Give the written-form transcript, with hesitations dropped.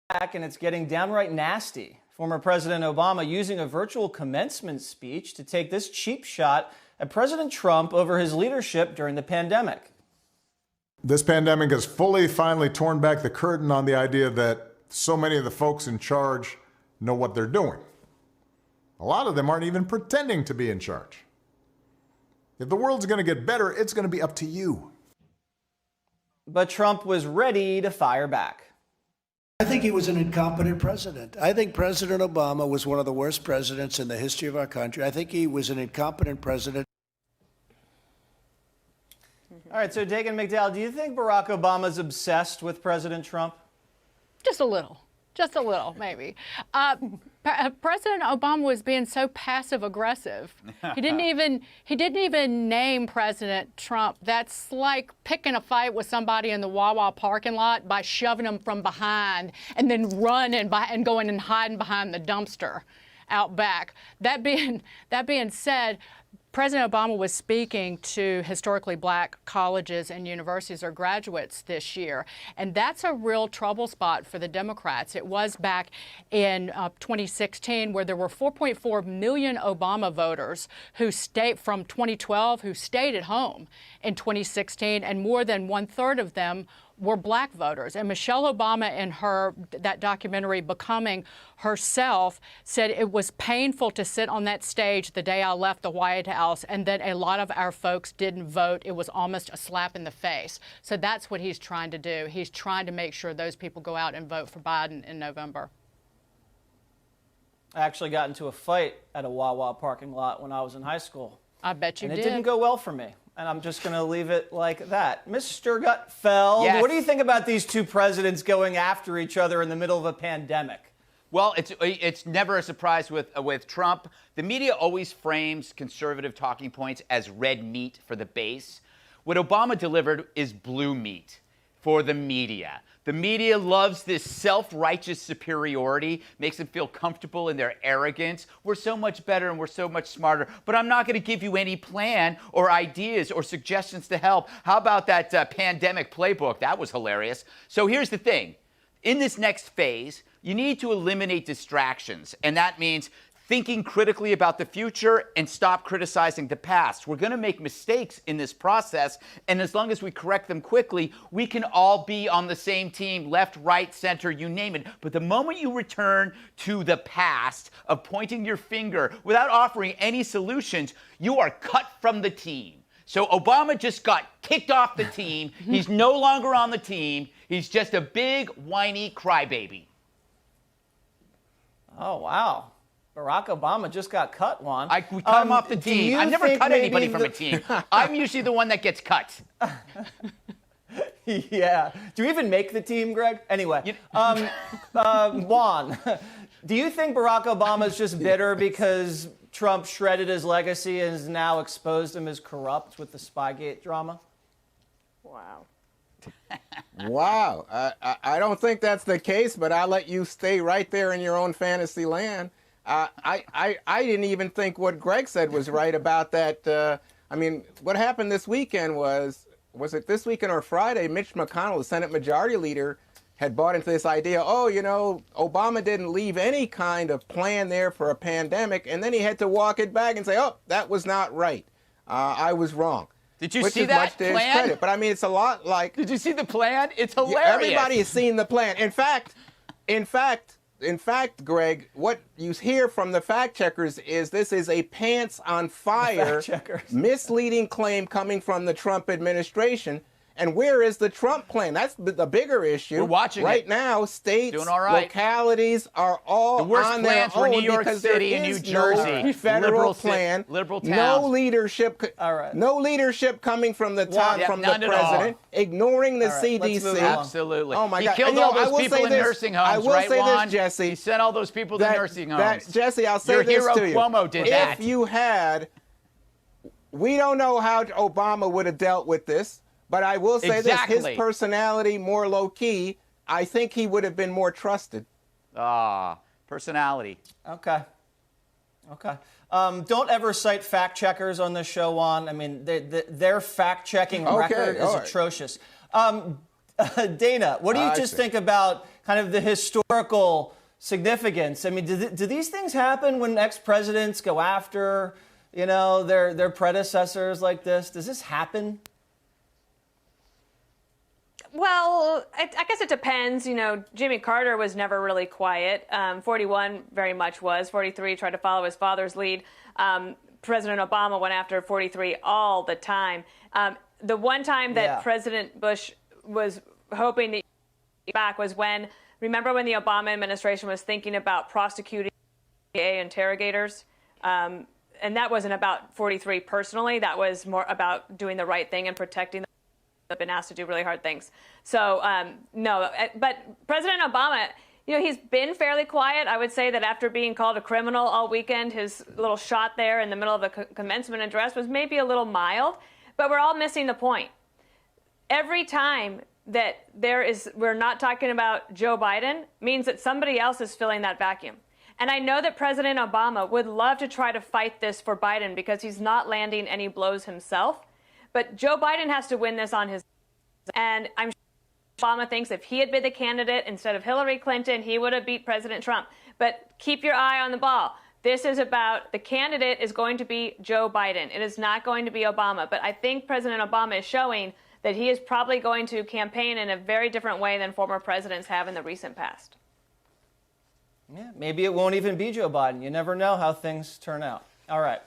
back, and it's getting downright nasty. Former President Obama using a virtual commencement speech to take this cheap shot at President Trump over his leadership during the pandemic. This pandemic has finally torn back the curtain on the idea that so many of the folks in charge know what they're doing. A lot of them aren't even pretending to be in charge. If the world's going to get better, it's going to be up to you. But Trump was ready to fire back. I think he was an incompetent president. I think President Obama was one of the worst presidents in the history of our country. I think he was an incompetent president. All right, so Dagan McDowell, do you think Barack Obama's obsessed with President Trump? Just a little, maybe. President Obama was being so passive aggressive. He didn't even name President Trump. That's like picking a fight with somebody in the Wawa parking lot by shoving them from behind and then running and going and hiding behind the dumpster out back. That being said, President Obama was speaking to historically black colleges and universities or graduates this year, and that's a real trouble spot for the Democrats. It was back in 2016 where there were 4.4 million Obama voters who stayed from 2012 who stayed at home in 2016, and more than 1/3 of them were black voters. And Michelle Obama, in that documentary Becoming Herself, said it was painful to sit on that stage the day I left the White House and that a lot of our folks didn't vote. It was almost a slap in the face. So that's what he's trying to do. He's trying to make sure those people go out and vote for Biden in November. I actually got into a fight at a Wawa parking lot when I was in high school. I bet you did. And it didn't go well for me. And I'm just going to leave it like that. Mr. Gutfeld, yes. What do you think about these two presidents going after each other in the middle of a pandemic? Well, it's never a surprise with Trump. The media always frames conservative talking points as red meat for the base. What Obama delivered is blue meat for the media. The media loves this self-righteous superiority, makes them feel comfortable in their arrogance. We're so much better and we're so much smarter, but I'm not going to give you any plan or ideas or suggestions to help. How about that pandemic playbook? That was hilarious. So here's the thing. In this next phase, you need to eliminate distractions, and that means thinking critically about the future and stop criticizing the past. We're going to make mistakes in this process, and as long as we correct them quickly, we can all be on the same team, left, right, center, you name it. But the moment you return to the past of pointing your finger without offering any solutions, you are cut from the team. So Obama just got kicked off the team. He's no longer on the team. He's just a big, whiny crybaby. Oh, wow. Barack Obama just got cut, Juan. We cut him off the team. I've never cut anybody from a team. I'm usually the one that gets cut. Yeah. Do you even make the team, Greg? Anyway, Juan, do you think Barack Obama's just bitter because Trump shredded his legacy and has now exposed him as corrupt with the Spygate drama? Wow. Wow. I don't think that's the case, but I'll let you stay right there in your own fantasy land. I didn't even think what Greg said was right about that. I mean, what happened this weekend was it this weekend or Friday, Mitch McConnell, the Senate Majority Leader, had bought into this idea, Obama didn't leave any kind of plan there for a pandemic, and then he had to walk it back and say, that was not right. I was wrong. Did you see that plan? His credit. But I mean, it's a lot like... Did you see the plan? It's hilarious. Everybody has seen the plan. In fact, Greg, what you hear from the fact checkers is this is a pants on fire, misleading claim coming from the Trump administration. And where is the Trump plan? That's the bigger issue. We're watching right now. States, doing all right. Localities are all the worst on their plans were own New York because City and New Jersey. No federal plan. Liberal towns. No leadership. All right. No leadership coming from the top, from the president. Ignoring the CDC. Absolutely. Oh my God! He killed all those people in nursing homes, I will right, say Juan? this, Jesse. He sent all those people to nursing homes. Jesse, I'll say Your this hero to you. Cuomo did that. If you had, we don't know how Obama would have dealt with this. But I will say this, his personality, more low-key, I think he would have been more trusted. Personality. Okay. Don't ever cite fact checkers on this show, Juan. I mean, their fact-checking record is atrocious. Dana, what do you just think about kind of the historical significance. I mean, do these things happen when ex-presidents go after, their predecessors like this? Does this happen? Well, I guess it depends. Jimmy Carter was never really quiet. 41 very much was. 43 tried to follow his father's lead. President Obama went after 43 all the time. The one time that President Bush was hoping to get back was remember when the Obama administration was thinking about prosecuting CIA interrogators? And that wasn't about 43 personally. That was more about doing the right thing and protecting them. Have been asked to do really hard things. So, no. But President Obama, he's been fairly quiet. I would say that after being called a criminal all weekend, his little shot there in the middle of the commencement address was maybe a little mild. But we're all missing the point. Every time that we're not talking about Joe Biden means that somebody else is filling that vacuum. And I know that President Obama would love to try to fight this for Biden because he's not landing any blows himself. But Joe Biden has to win this on his own. And I'm sure Obama thinks if he had been the candidate instead of Hillary Clinton, he would have beat President Trump. But keep your eye on the ball. This is about the candidate is going to be Joe Biden. It is not going to be Obama. But I think President Obama is showing that he is probably going to campaign in a very different way than former presidents have in the recent past. Yeah, maybe it won't even be Joe Biden. You never know how things turn out. All right.